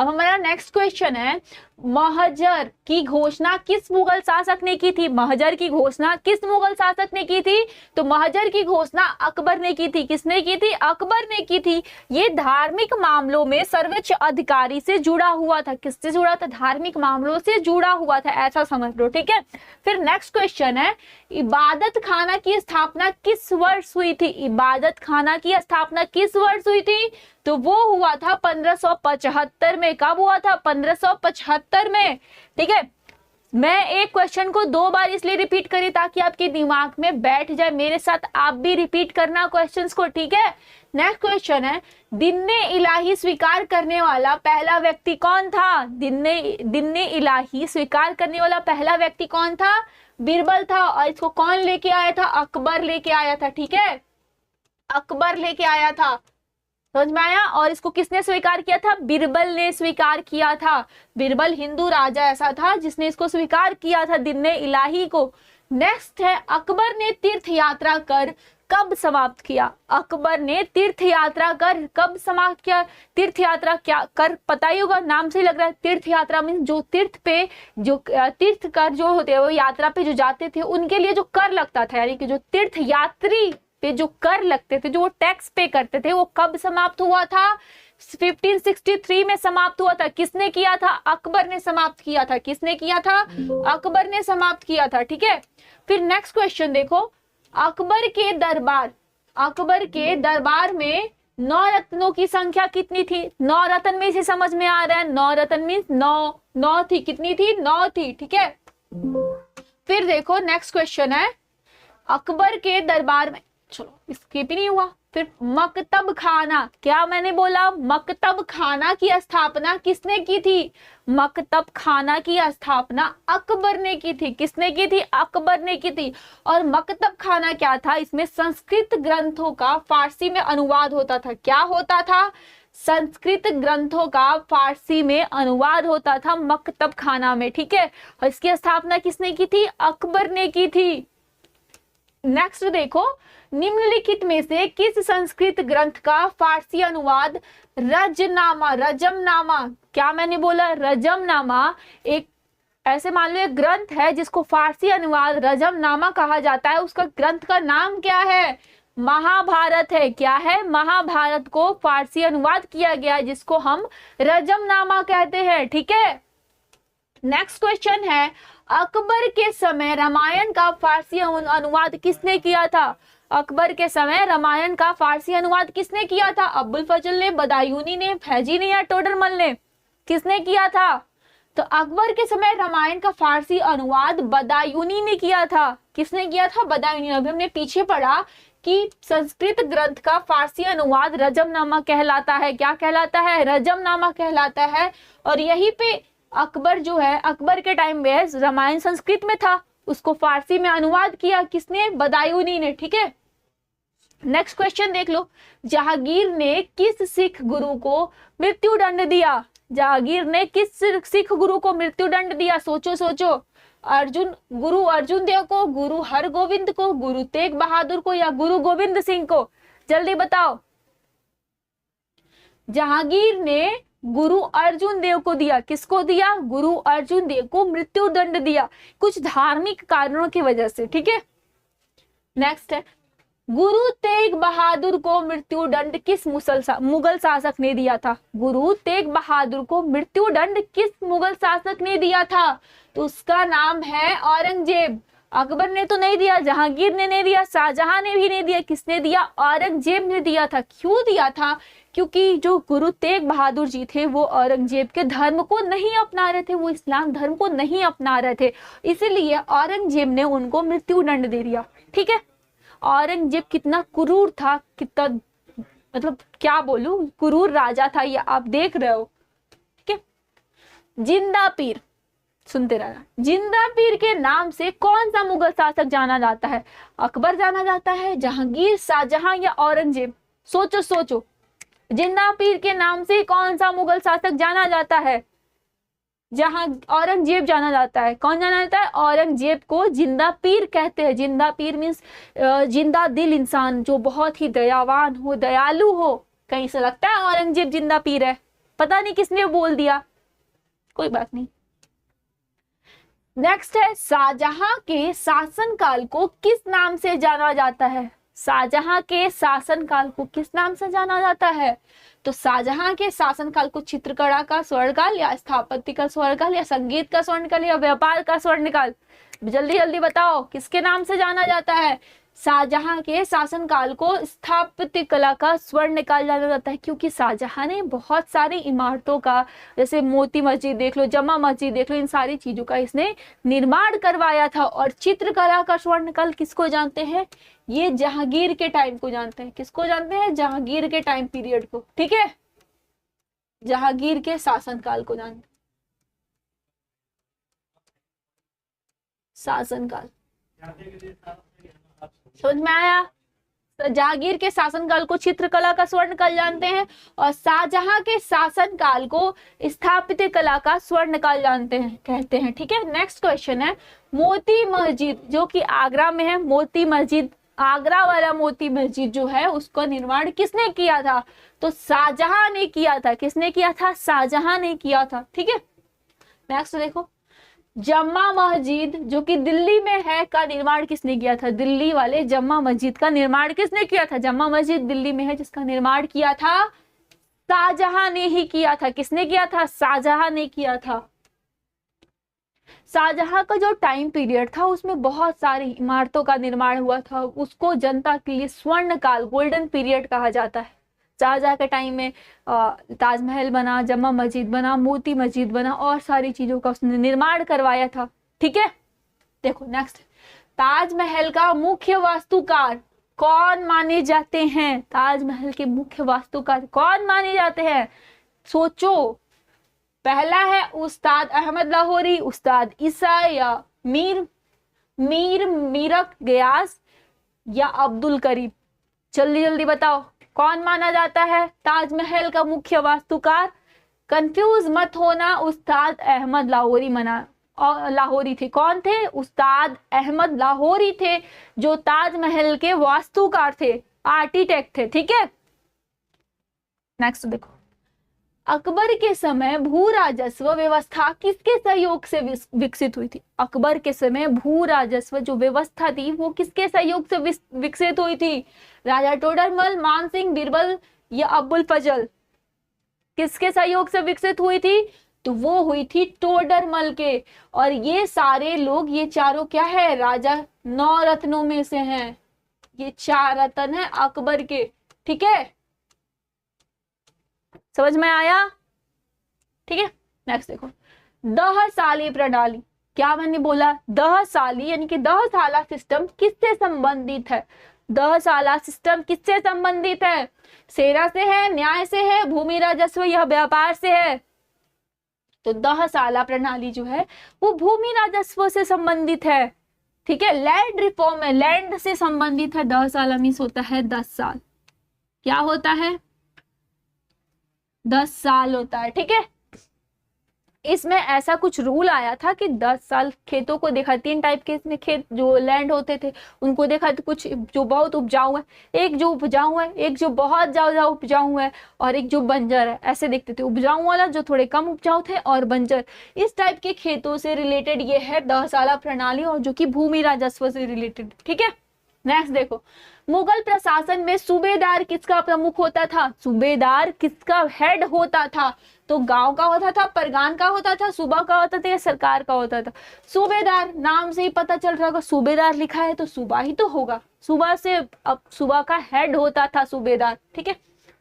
अब हमारा next question है, महजर की घोषणा किस मुगल शासक ने की थी? महजर की घोषणा किस मुगल शासक ने की थी? तो महजर की घोषणा अकबर ने की थी। किसने की थी? अकबर ने की थी। ये धार्मिक मामलों में सर्वोच्च अधिकारी से जुड़ा हुआ था। किससे जुड़ा था? धार्मिक मामलों से जुड़ा हुआ था, ऐसा समझ लो, ठीक है। फिर नेक्स्ट क्वेश्चन है, इबादत खाना की स्थापना किस वर्ष हुई थी? इबादत खाना की स्थापना किस वर्ष हुई थी? तो वो हुआ था 1575 में। कब हुआ था? 1575 में, ठीक है। मैं एक क्वेश्चन को 2 बार इसलिए रिपीट करी ताकि आपके दिमाग में बैठ जाए। मेरे साथ आप भी रिपीट करना क्वेश्चंस को, ठीक है। नेक्स्ट क्वेश्चन है, दिन्ने इलाही स्वीकार करने वाला पहला व्यक्ति कौन था? दिन्ने इलाही स्वीकार करने वाला पहला व्यक्ति कौन था? बीरबल था। और इसको कौन लेके आया था? अकबर लेके आया था, ठीक है। अकबर लेके आया था, समझ में आया। और इसको किसने स्वीकार किया था? बीरबल ने स्वीकार किया था। बीरबल हिंदू राजा ऐसा था जिसने इसको स्वीकार किया था, दिन्ने इलाही को। नेक्स्ट है, अकबर ने तीर्थ यात्रा कर कब समाप्त किया? अकबर ने तीर्थ यात्रा कर कब समाप्त किया? तीर्थ यात्रा क्या कर, पता ही होगा, नाम से ही लग रहा है। तीर्थ यात्रा मीन्स जो तीर्थ पे, जो तीर्थ कर जो होते हैं, वो यात्रा पे जो जाते थे उनके लिए जो कर लगता था, यानी कि जो तीर्थ यात्री पे जो कर लगते थे, जो वो टैक्स पे करते थे, वो कब समाप्त हुआ था? 1563 में समाप्त हुआ था। किसने किया था? अकबर ने समाप्त किया था। किसने किया था? अकबर ने समाप्त किया था, ठीक है। फिर नेक्स्ट क्वेश्चन देखो, अकबर के दरबार में 9 रत्नों की संख्या कितनी थी? 9 रत्न में से समझ में आ रहा है, 9 रत्न मीन्स 9 थी। कितनी थी? 9 थी, ठीक है। फिर देखो नेक्स्ट क्वेश्चन है, अकबर के दरबार में, चलो इसके भी नहीं हुआ। फिर मकतब खाना, क्या मैंने बोला? मकतब खाना की स्थापना किसने की थी? मकतब खाना की स्थापना अकबर ने की थी। किसने की थी? अकबर ने की थी। और मकतब खाना क्या था? इसमें संस्कृत ग्रंथों का फारसी में अनुवाद होता था। क्या होता था? संस्कृत ग्रंथों का फारसी में अनुवाद होता था मकतब खाना में, ठीक है। और इसकी स्थापना किसने की थी? अकबर ने की थी। नेक्स्ट देखो, निम्नलिखित में से किस संस्कृत ग्रंथ का फारसी अनुवाद रजमनामा, क्या मैंने बोला? रजमनामा एक ऐसे मान लो एक ग्रंथ है जिसको फारसी अनुवाद रजमनामा कहा जाता है। उसका ग्रंथ का नाम क्या है? महाभारत है। क्या है? महाभारत को फारसी अनुवाद किया गया है जिसको हम रजमनामा कहते हैं, ठीक है। नेक्स्ट क्वेश्चन है, अकबर के समय रामायण का फारसी अनुवाद किसने किया था? अकबर के समय रामायण का फारसी अनुवाद किसने किया था? अब्बुल फजल ने, बदायूनी ने, फैजी ने या टोडरमल ने? किसने किया था? तो अकबर के समय रामायण का फारसी अनुवाद बदायूनी ने किया था। किसने किया था? बदायूनी। अभी हमने पीछे पढ़ा कि संस्कृत ग्रंथ का फारसी अनुवाद रजमनामा कहलाता है। क्या कहलाता है? रजमनामा कहलाता है। और यहीं पे अकबर जो है, अकबर के टाइम में रामायण संस्कृत में था, उसको फारसी में अनुवाद किया किसने? बदायूनी ने, ठीक है। नेक्स्ट क्वेश्चन देख लो, जहांगीर ने किस सिख गुरु को मृत्यु दंड दिया? जहांगीर ने किस सिख गुरु को मृत्यु दंड दिया? सोचो सोचो। गुरु अर्जुन देव को, गुरु हरगोविंद को, गुरु तेग बहादुर को या गुरु गोविंद सिंह को? जल्दी बताओ। जहांगीर ने गुरु अर्जुन देव को दिया। किसको दिया? गुरु अर्जुन देव को मृत्यु दंड दिया, कुछ धार्मिक कारणों की वजह से, ठीक है। नेक्स्ट है, गुरु तेग बहादुर को मृत्यु दंड किस मुगल शासक ने दिया था? गुरु तेग बहादुर को मृत्यु दंड किस मुगल शासक ने दिया था? तो उसका नाम है औरंगजेब। अकबर ने तो नहीं दिया, जहांगीर ने नहीं दिया, शाहजहां ने भी नहीं दिया। किसने दिया? औरंगजेब ने दिया था। क्यों दिया था? क्योंकि जो गुरु तेग बहादुर जी थे वो औरंगजेब के धर्म को नहीं अपना रहे थे, वो इस्लाम धर्म को नहीं अपना रहे थे, इसीलिए औरंगजेब ने उनको मृत्यु दंड दे दिया, ठीक है। औरंगजेब कितना क्रूर था, कितना मतलब क्या बोलूं, क्रूर राजा था, ये आप देख रहे हो, ठीक है। जिंदा पीर, सुनते रहना। जिंदा पीर के नाम से कौन सा मुगल शासक जाना जाता है? अकबर जाना जाता है, जहांगीर, शाहजहां या औरंगजेब? सोचो सोचो। जिंदा पीर के नाम से कौन सा मुगल शासक जाना जाता है? जहां औरंगजेब जाना जाता है। कौन जाना जाता है? औरंगजेब को जिंदा पीर कहते हैं। जिंदा पीर मीन्स जिंदा दिल इंसान, जो बहुत ही दयावान हो, दयालु हो। कहीं से लगता है औरंगजेब जिंदा पीर है? पता नहीं किसने बोल दिया, कोई बात नहीं। नेक्स्ट है, शाहजहां के शासनकाल को किस नाम से जाना जाता है? शाहजहां के शासनकाल को किस नाम से जाना जाता है? तो शाहजहां के शासनकाल को चित्रकला का स्वर्णकाल, या स्थापत्य का स्वर्णकाल, या संगीत का स्वर्णकाल, या व्यापार का स्वर्णकाल? जल्दी जल्दी बताओ किसके नाम से जाना जाता है? शाहजहां के शासनकाल को स्थापत्य कला का स्वर्णकाल जाना जाता है, क्योंकि शाहजहां ने बहुत सारी इमारतों का, जैसे मोती मस्जिद देख लो, जमा मस्जिद देख लो, इन सारी चीजों का इसने निर्माण करवाया था। और चित्रकला का स्वर्णकाल किसको जानते हैं? ये जहांगीर के टाइम को जानते हैं। किसको जानते हैं? जहांगीर के टाइम पीरियड को, ठीक है, जहांगीर के शासनकाल को जानते हैं। शासनकाल समझ में आया? जहांगीर के शासनकाल को चित्रकला का स्वर्णकाल जानते हैं, और शाहजहां के शासनकाल को स्थापत्य कला का स्वर्णकाल जानते हैं, कहते हैं, ठीक है। नेक्स्ट क्वेश्चन है, मोती मस्जिद जो कि आगरा में है, मोती मस्जिद, आगरा वाला मोती मस्जिद जो है उसका निर्माण किसने किया था? तो शाहजहां ने किया था। किसने किया था? शाहजहां ने किया था, ठीक है। नेक्स्ट देखो, जम्मा मस्जिद जो कि दिल्ली में है का निर्माण किसने किया था? दिल्ली वाले जम्मा मस्जिद का निर्माण किसने किया था? जम्मा मस्जिद दिल्ली में है जिसका निर्माण किया था शाहजहां ने ही किया था। किसने किया था? शाहजहां ने किया था। शाहजहां का जो टाइम पीरियड था उसमें बहुत सारी इमारतों का निर्माण हुआ था, उसको जनता के लिए स्वर्ण काल, गोल्डन पीरियड कहा जाता है। शाहजहां के टाइम में ताजमहल बना, जमा मस्जिद बना, मोती मस्जिद बना, और सारी चीजों का उसने निर्माण करवाया था, ठीक है। देखो नेक्स्ट, ताजमहल का मुख्य वास्तुकार कौन माने जाते हैं? ताजमहल के मुख्य वास्तुकार कौन माने जाते हैं? सोचो, पहला है उस्ताद अहमद लाहौरी, उस्ताद ईसा, या मीरक गयास, या अब्दुल करीम। जल्दी जल्दी बताओ कौन माना जाता है ताजमहल का मुख्य वास्तुकार? कंफ्यूज मत होना, उस्ताद अहमद लाहौरी लाहौरी थे। कौन थे? उस्ताद अहमद लाहौरी थे, जो ताजमहल के वास्तुकार थे, आर्किटेक्ट थे, ठीक है। नेक्स्ट देखो, अकबर के समय भू राजस्व व्यवस्था किसके सहयोग से विकसित हुई थी? अकबर के समय भू राजस्व जो व्यवस्था थी वो किसके सहयोग से विकसित हुई थी? राजा टोडरमल, मानसिंह, बीरबल, या अब्बुल फजल? किसके सहयोग से विकसित हुई थी? तो वो हुई थी टोडरमल के। और ये सारे लोग, ये चारों क्या है? राजा 9 रत्नों में से हैं। ये 4 रत्न है अकबर के, ठीक है। समझ में आया? ठीक है। नेक्स्ट देखो, दहसाली प्रणाली, क्या मैंने बोला? दहसाली यानी कि दहसाला सिस्टम किससे संबंधित है? दहसाला सिस्टम किससे संबंधित है? सेना से है, न्याय से है, भूमि राजस्व या व्यापार से है? तो दहसाला प्रणाली जो है वो भूमि राजस्व से संबंधित है, ठीक है। लैंड रिफॉर्म है, लैंड से संबंधित है। दहसाला मीन्स होता है 10 साल। क्या होता है? 10 साल होता है, ठीक है। इसमें ऐसा कुछ रूल आया था कि 10 साल खेतों को देखा, 3 टाइप के इसमें खेत जो लैंड होते थे उनको देखा, तो कुछ जो बहुत उपजाऊ है, एक जो उपजाऊ है, एक जो बहुत ज्यादा उपजाऊ है, और एक जो बंजर है। ऐसे देखते थे, उपजाऊ वाला जो थोड़े कम उपजाऊ थे, और बंजर। इस टाइप के खेतों से रिलेटेड ये है दहसाला प्रणाली, और जो कि भूमि राजस्व से रिलेटेड, ठीक है। नेक्स्ट देखो, मुगल प्रशासन में सूबेदार किसका प्रमुख होता था? सूबेदार किसका हेड होता था? तो गांव का होता था, परगान का होता था, सूबा का होता था, या सरकार का होता था? सूबेदार, नाम से ही पता चल रहा होगा, सूबेदार लिखा है तो सूबा ही तो होगा। सूबा से, अब सूबा का हेड होता था सूबेदार, ठीक है।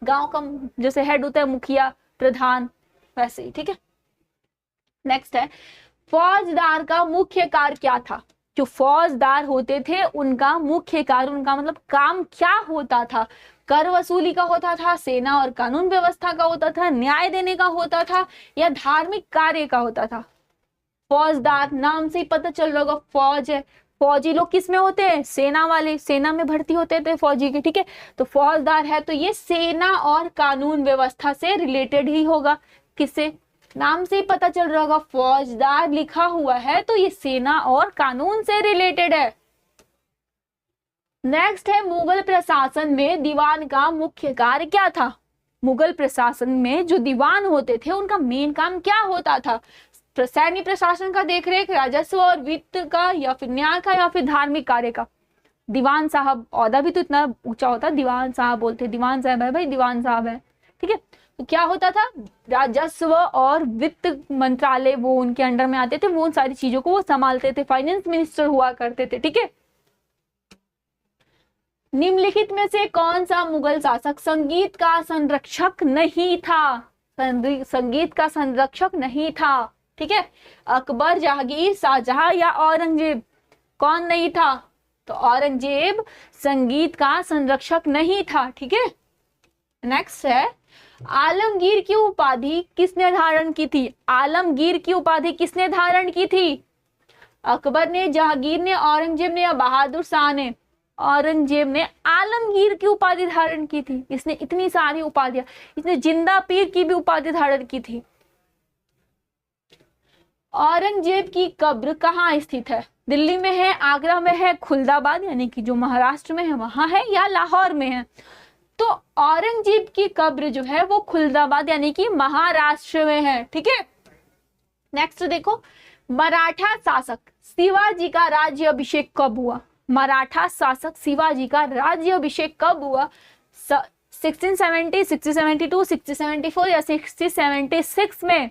गांव का जैसे हेड होता है मुखिया, प्रधान, वैसे ही, ठीक है। नेक्स्ट है, फौजदार का मुख्य कार्य क्या था? जो फौजदार होते थे उनका मुख्य कार्य, उनका मतलब काम क्या होता था? कर वसूली का होता था, सेना और कानून व्यवस्था का होता था, न्याय देने का होता था, या धार्मिक कार्य का होता था? फौजदार, नाम से ही पता चल रहा होगा, फौज है। फौजी लोग किस में होते हैं? सेना वाले, सेना में भर्ती होते थे फौजी के, ठीक है। तो फौजदार है तो ये सेना और कानून व्यवस्था से रिलेटेड ही होगा। किससे? नाम से ही पता चल रहा होगा, फौजदार लिखा हुआ है तो ये सेना और कानून से रिलेटेड है। नेक्स्ट है, मुगल प्रशासन में दीवान का मुख्य कार्य क्या था? मुगल प्रशासन में जो दीवान होते थे उनका मेन काम क्या होता था? सैन्य प्रशासन का देखरेख, राजस्व और वित्त का, या फिर न्याय का, या फिर धार्मिक कार्य का? दीवान साहब, औहदा भी तो इतना ऊंचा होता है, दीवान साहब बोलते, दीवान साहब है भाई, दीवान साहब है, ठीक है। तो क्या होता था? राजस्व और वित्त मंत्रालय वो उनके अंडर में आते थे, वो उन सारी चीजों को वो संभालते थे, फाइनेंस मिनिस्टर हुआ करते थे, ठीक है। निम्नलिखित में से कौन सा मुगल शासक संगीत का संरक्षक नहीं था? संगीत का संरक्षक नहीं था, ठीक है। अकबर, जहांगीर, शाहजहां या औरंगजेब? कौन नहीं था? तो औरंगजेब संगीत का संरक्षक नहीं था, ठीक है। नेक्स्ट है, आलमगीर की उपाधि किसने धारण की थी? आलमगीर की उपाधि किसने धारण की थी? अकबर ने, जहांगीर ने, औरंगजेब ने या बहादुर शाह ने? औरंगजेब ने आलमगीर की उपाधि धारण की थी। इसने इतनी सारी उपाधियां, इसने जिंदा पीर की भी उपाधि धारण की थी। औरंगजेब की कब्र कहाँ स्थित है? दिल्ली में है, आगरा में है, खुलदाबाद यानी कि जो महाराष्ट्र में है वहां है, या लाहौर में है? तो औरंगजेब की कब्र जो है वो खुलदाबाद यानी कि महाराष्ट्र में है, ठीक है। नेक्स्ट देखो, मराठा शासक शिवाजी का राज्य अभिषेक कब हुआ? मराठा शासक शिवाजी का राज्य अभिषेक कब हुआ? 1670, 1672, 1674 या 1676 में?